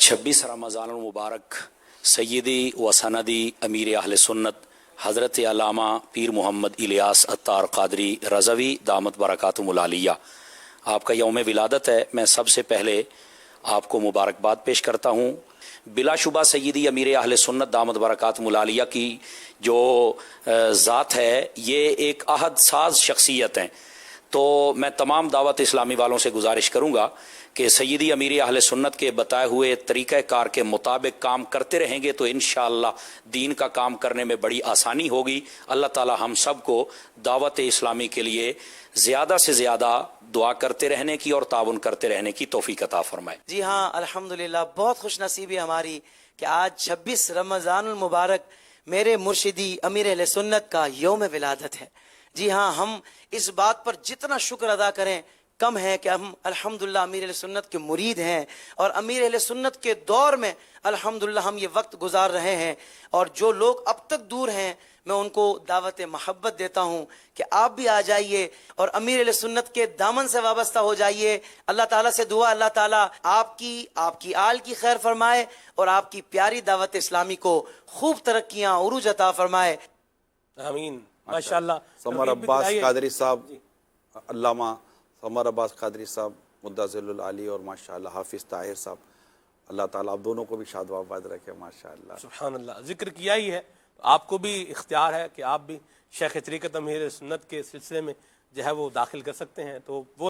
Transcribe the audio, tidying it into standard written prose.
26 रमज़ान मुबारक सैयदी व सनदी अमीर अहल सुन्नत हज़रत अल्लामा पीर मोहम्मद इलियास अत्तार क़ादरी रज़वी दामत बरकातुहुल आलिया, आपका यौम विलादत है। मैं सबसे पहले आपको मुबारकबाद पेश करता हूँ। बिलाशुबा सैयदी अमीर अहल सुन्नत दामत बरकातुहुल आलिया की जो ज़ात है ये एक अहद साज शख्सियत हैं। तो मैं तमाम दावत इस्लामी वालों से गुजारिश करूँगा कि सैयदी अमीर अहल सुन्नत के बताए हुए तरीक़ा कार के मुताबिक काम करते रहेंगे तो इंशाअल्लाह दीन का काम करने में बड़ी आसानी होगी। अल्लाह ताला हम सब को दावत इस्लामी के लिए ज़्यादा से ज़्यादा दुआ करते रहने की और ताउन करते रहने की तौफीक अता फरमाए। जी हाँ, अल्हम्दुलिल्लाह, बहुत खुश नसीबी हमारी कि आज 26 रमज़ानुल मुबारक मेरे मुर्शिदी अमीर अहले सुन्नत का यौम विलादत है। जी हाँ, हम इस बात पर जितना शुक्र अदा करें कम है कि हम अल्हम्दुलिल्लाह अमीर अहले सुन्नत के मुरीद हैं और अमीर अहले सुन्नत के दौर में अल्हम्दुलिल्लाह हम ये वक्त गुजार रहे हैं। और जो लोग अब तक दूर हैं मैं उनको दावत मोहब्बत देता हूँ कि आप भी आ जाइए और अमीर अहले सुन्नत के दामन से वाबस्ता हो जाइए। अल्लाह ताला से दुआ, अल्लाह ताला आपकी आल की खैर फरमाए और आपकी प्यारी दावत इस्लामी को खूब तरक्कियाँ उरूज अता फरमाए। आमीन। माशाअल्लाह। समर अब्बास कादरी साहब, अल्लामा समर अब्बास कादरी साहब मुद्दज़िलुल आली और माशाअल्लाह हाफिज़ ताहिर साहब, अल्लाह ताला आप दोनों को भी शाद व आबाद रखे माशाअल्लाह। सुभान अल्लाह। जिक्र किया ही है तो आपको भी इख्तियार है कि आप भी शेख तरीक़त अमीर सुन्नत के सिलसिले में जो है वो दाखिल कर सकते हैं। तो वो